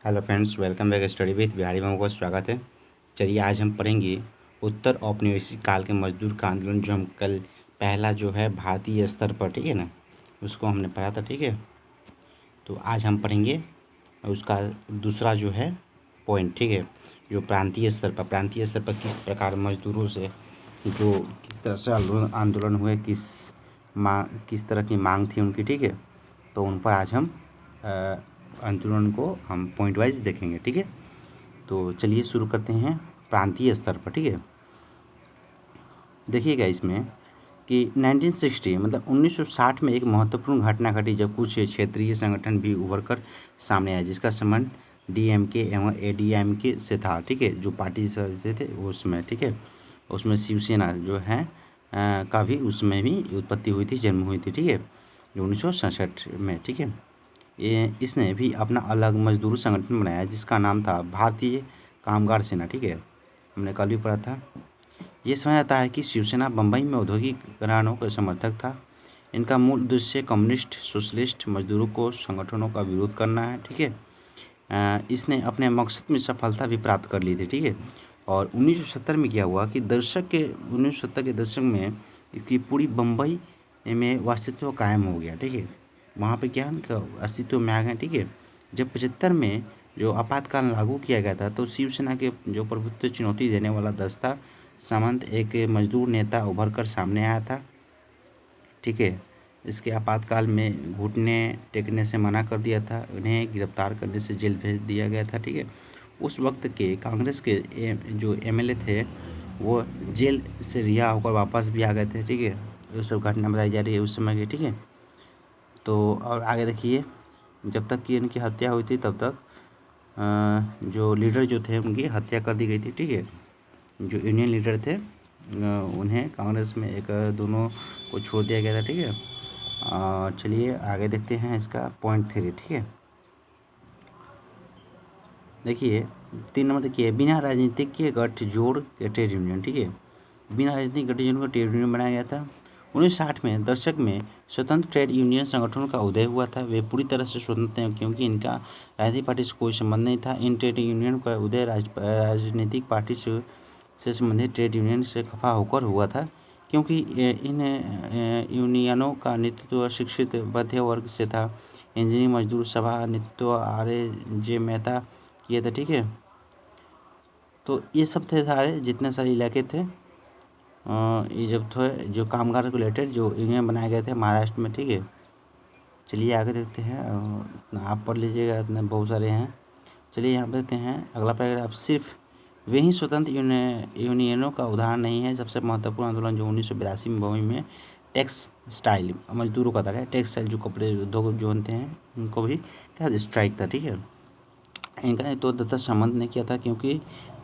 Hello friends, welcome back study with Bihari Babu का स्वागत है। चलिए आज हम पढ़ेंगे उत्तर औपनिवेशिक काल के मजदूर का आंदोलन, जो हम कल पहला जो है भारतीय स्तर पर, ठीक है ना, उसको हमने पढ़ा था। ठीक है, तो आज हम पढ़ेंगे उसका दूसरा जो है पॉइंट, ठीक है, जो प्रांतीय स्तर पर किस प्रकार मजदूरों से जो किस तरह से आंदोलन हुए, किस तरह की मांग थी उनकी, ठीक है। तो उन पर आज हम आंदोलन को हम पॉइंट वाइज देखेंगे, ठीक है। तो चलिए शुरू करते हैं प्रांतीय स्तर पर, ठीक है। देखिएगा इसमें कि 1960 मतलब 1960 में एक महत्वपूर्ण घटना घटी, जब कुछ क्षेत्रीय संगठन भी उभर कर सामने आए, जिसका संबंध डीएमके एवं एडीएमके से था, ठीक है, जो पार्टी से थे उसमें, ठीक है। उसमें शिवसेना जो है का भी उसमें भी उत्पत्ति हुई थी, जन्म हुई थी, ठीक है, जो 1967 में, ठीक है। इसने भी अपना अलग मजदूर संगठन बनाया, जिसका नाम था भारतीय कामगार सेना, ठीक है, हमने कल भी पढ़ा था। ये समझा जाता है कि शिवसेना बम्बई में औद्योगिक घरानों का समर्थक था। इनका मूल उद्देश्य कम्युनिस्ट सोशलिस्ट मजदूरों को संगठनों का विरोध करना है, ठीक है। इसने अपने मकसद में सफलता भी प्राप्त कर ली थी, ठीक है। और 1970 में क्या हुआ कि 1970 के दशक में इसकी पूरी बम्बई में अस्तित्व कायम हो गया, ठीक है। वहाँ पे क्या उनका अस्तित्व में आ गए, ठीक है। जब 75 में जो आपातकाल लागू किया गया था, तो शिवसेना के जो प्रभुत्व चुनौती देने वाला दस्ता सामंत एक मजदूर नेता उभर कर सामने आया था, ठीक है। इसके आपातकाल में घुटने टेकने से मना कर दिया था, उन्हें गिरफ्तार करने से जेल भेज दिया गया था, ठीक है। उस वक्त के कांग्रेस के जो एमएलए थे, वो जेल से रिहा होकर वापस भी आ गए थे, ठीक है। ये सब घटना बताई जा रही है उस समय की, ठीक है। तो और आगे देखिए, जब तक कि इनकी हत्या हुई थी तब तक जो लीडर जो थे उनकी हत्या कर दी गई थी, ठीक है। जो यूनियन लीडर थे उन्हें कांग्रेस में एक दोनों को छोड़ दिया गया था, ठीक है। चलिए आगे देखते हैं इसका पॉइंट 3, ठीक है। देखिए 3 नंबर देखिए, बिना राजनीतिक के गठजोड़ के ट्रेड यूनियन, ठीक है। बिना राजनीतिक गठजोड़ का ट्रेड यूनियन बनाया गया था। 1960 में दशक में स्वतंत्र ट्रेड यूनियन संगठनों का उदय हुआ था। वे पूरी तरह से स्वतंत्र हैं, क्योंकि इनका राजनीतिक पार्टी से कोई संबंध नहीं था। इन ट्रेड यूनियन का उदय राजनीतिक पार्टी से संबंधित ट्रेड यूनियन से खफा होकर हुआ था, क्योंकि इन यूनियनों का नेतृत्व शिक्षित मध्य वर्ग से था। इंजीनियरिंग मजदूर सभा नेतृत्व RJ मेहता किए थे, ठीक है। तो ये सब थे सारे जितने सारे इलाके थे, ये जब थे जो कामगार को रिलेटेड जो यूनियन बनाए गए थे महाराष्ट्र में, ठीक है। चलिए आगे देखते हैं, आप पढ़ लीजिएगा, इतने बहुत सारे हैं। चलिए यहाँ पे देखते हैं अगला पैराग्राफ। सिर्फ वे ही स्वतंत्र यूनियनों का उदाहरण नहीं है। सबसे महत्वपूर्ण आंदोलन जो 1982 में बम्बई में टेक्सटाइल मजदूरों का था, टेक्सटाइल जो कपड़े उद्योग जो बनते हैं उनको भी क्या स्ट्राइक था, ठीक है। इनका नेतृत्व दत्ता सामंत ने किया था, क्योंकि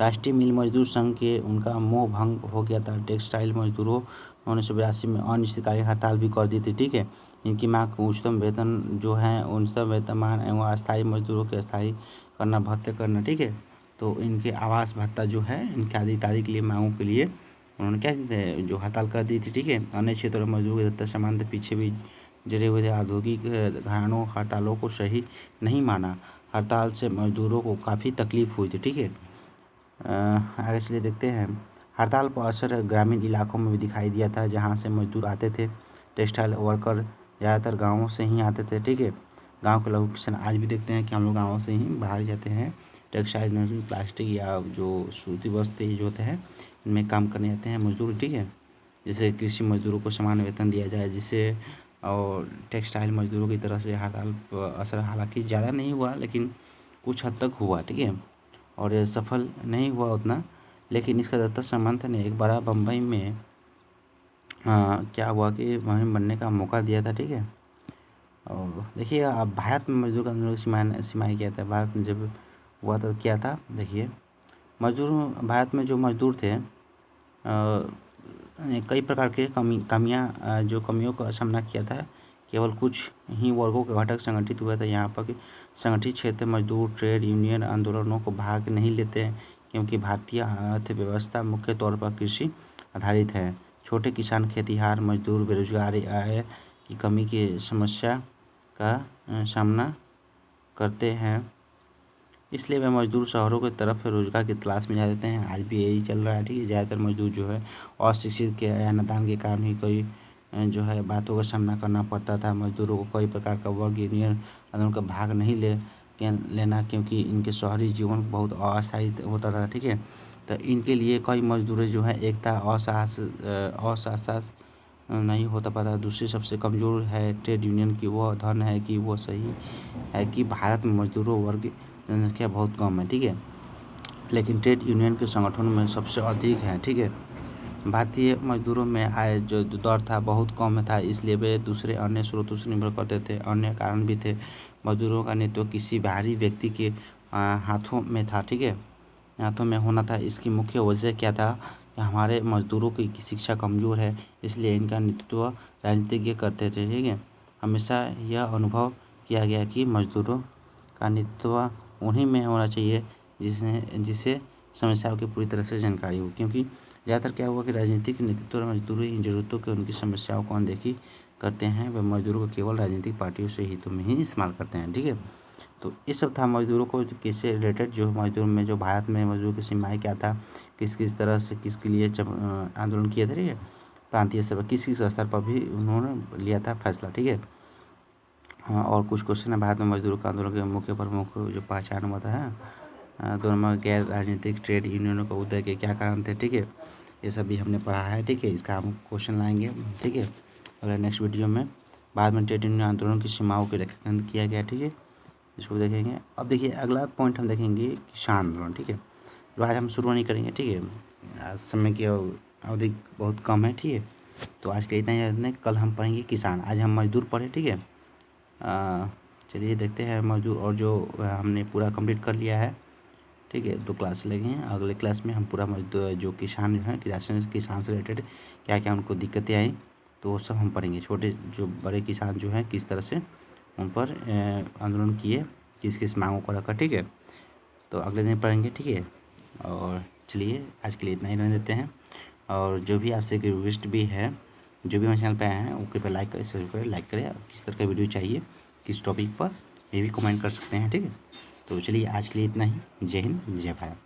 राष्ट्रीय मिल मजदूर संघ के उनका मोह भंग हो गया था। टेक्सटाइल मजदूरों 1982 में अनिश्चितकालीन हड़ताल भी कर दी थी, ठीक है। इनकी मांग को उच्चतम वेतन जो है उच्चतम वेतनमान एवं अस्थायी मजदूरों के स्थायी करना, भत्ते करना, ठीक है। तो इनके आवास भत्ता जो है इनके आदि इत्यादि के लिए मांगों के लिए उन्होंने क्या जो हड़ताल कर दी थी, ठीक है। अन्य क्षेत्रों में मजदूरों के दत्ता सामंत पीछे भी जड़े हुए थे। औद्योगिक घरानों हड़तालों को सही नहीं माना। हड़ताल से मजदूरों को काफ़ी तकलीफ हुई थी, ठीक है। आगे चलिए देखते हैं। हड़ताल का असर ग्रामीण इलाकों में भी दिखाई दिया था, जहां से मजदूर आते थे। टेक्सटाइल वर्कर ज़्यादातर गाँवों से ही आते थे, ठीक है। गांव के लघु किसान आज भी देखते हैं कि हम लोग गाँवों से ही बाहर जाते हैं। टेक्सटाइल इंडस्ट्री, प्लास्टिक या जो सूती वस्त्र जो होते हैं इनमें काम करने जाते हैं मजदूर, ठीक है। जैसे कृषि मजदूरों को समान वेतन दिया जाए, जिससे और टेक्सटाइल मजदूरों की तरह से हड़ताल असर हालांकि ज़्यादा नहीं हुआ, लेकिन कुछ हद तक हुआ, ठीक है। और ये सफल नहीं हुआ उतना, लेकिन इसका दत्ता सामंत ने एक बार बम्बई में क्या हुआ कि मुहिम बनने का मौका दिया था, ठीक है। और देखिए अब भारत में मजदूर का आंदोलन सीमाएँ क्या था। भारत में जब हुआ तो क्या था, देखिए मजदूर भारत में जो मजदूर थे कई प्रकार के कमियों का सामना किया था। केवल कुछ ही वर्गों के घटक संगठित हुए थे यहाँ पर। संगठित क्षेत्र मजदूर ट्रेड यूनियन आंदोलनों को भाग नहीं लेते हैं, क्योंकि भारतीय अर्थव्यवस्था मुख्य तौर पर कृषि आधारित है। छोटे किसान, खेतिहर मजदूर बेरोजगारी, आय की कमी की समस्या का सामना करते हैं। इसलिए वे मजदूर शहरों की तरफ रोजगार की तलाश में जा देते हैं। आज भी यही चल रहा है, ठीक है। ज़्यादातर मजदूर जो है अशिक्षित के या नादान के कारण ही कोई जो है बातों का सामना करना पड़ता था। मजदूरों को कई प्रकार का वर्ग यूनियन आंदोलन का भाग नहीं लेना, क्योंकि इनके शहरी जीवन बहुत अस्थायी होता था, ठीक है। तो इनके लिए कई मजदूर जो है एकता असहसास नहीं होता पाता। दूसरी सबसे कमज़ोर है ट्रेड यूनियन की वो धन है कि वो सही है कि भारत में मजदूरों वर्ग की जनसंख्या बहुत कम है, ठीक है, लेकिन ट्रेड यूनियन के संगठनों में सबसे अधिक है, ठीक है। भारतीय मजदूरों में आय जो दर था बहुत कम था, इसलिए वे दूसरे अन्य स्रोतों से निर्भर करते थे। अन्य कारण भी थे। मजदूरों का नेतृत्व किसी बाहरी व्यक्ति के हाथों में था, ठीक है, हाथों में होना था। इसकी मुख्य वजह क्या था कि हमारे मजदूरों की शिक्षा कमज़ोर है, इसलिए इनका नेतृत्व राजनीतिज्ञ करते थे, ठीक है। हमेशा यह अनुभव किया गया कि मजदूरों का नेतृत्व उन्हीं में होना चाहिए जिसे समस्याओं की पूरी तरह से जानकारी हो, क्योंकि ज़्यादातर क्या हुआ कि राजनीतिक नेतृत्व और मजदूरी इन ज़रूरतों के उनकी समस्याओं को अनदेखी करते हैं। वे मजदूरों को केवल राजनीतिक पार्टियों से हितों में ही इस्तेमाल करते हैं, ठीक है। तो ये सब था मजदूरों को किससे रिलेटेड, जो मजदूर में जो भारत में मजदूर की सीमाएँ क्या था, किस तरह से किसके लिए आंदोलन किए थे, ठीक है। प्रांतीय स्तर पर किस स्तर पर भी उन्होंने लिया था फैसला, ठीक है। हाँ, और कुछ क्वेश्चन है भारत में मजदूरों का आंदोलन के मुख्य प्रमुख जो पहचान हुआ था, 2 नंबर गैर राजनीतिक ट्रेड यूनियनों का उदय के क्या कारण थे, ठीक है। ये सब भी हमने पढ़ा है, ठीक है। इसका हम क्वेश्चन लाएंगे, ठीक है, अगले नेक्स्ट वीडियो में। बाद में ट्रेड यूनियन आंदोलन की सीमाओं के रेखांकन किया गया, ठीक है, इसको देखेंगे। अब देखिए अगला पॉइंट हम देखेंगे किसान आंदोलन, ठीक है। तो आज हम शुरू नहीं करेंगे, ठीक है, आज समय की अवधि बहुत कम है, ठीक है। तो आज के इतना ही रखते हैं, कल हम पढ़ेंगे किसान। आज हम मजदूर पढ़े, ठीक है। चलिए देखते हैं मजदूर, और जो हमने पूरा कंप्लीट कर लिया है, ठीक है। 2 क्लास लगे हैं, अगले क्लास में हम पूरा मजदूर जो किसान जो हैं किसान से रिलेटेड क्या क्या उनको दिक्कतें आई, तो वो सब हम पढ़ेंगे। छोटे जो बड़े किसान जो हैं किस तरह से उन पर आंदोलन किए, किस किस मांगों को रखा, ठीक है। तो अगले दिन पढ़ेंगे, ठीक है। और चलिए आज के लिए इतना ही रहने देते हैं। और जो भी आपसे रिक्वेस्ट भी है, जो भी हमारे चैनल पे आए हैं वो कृपया लाइक करें, शेयर करें, लाइक करें। किस तरह का वीडियो चाहिए, किस टॉपिक पर, ये भी कमेंट कर सकते हैं, ठीक है। तो चलिए आज के लिए इतना ही। जय हिंद, जय भारत।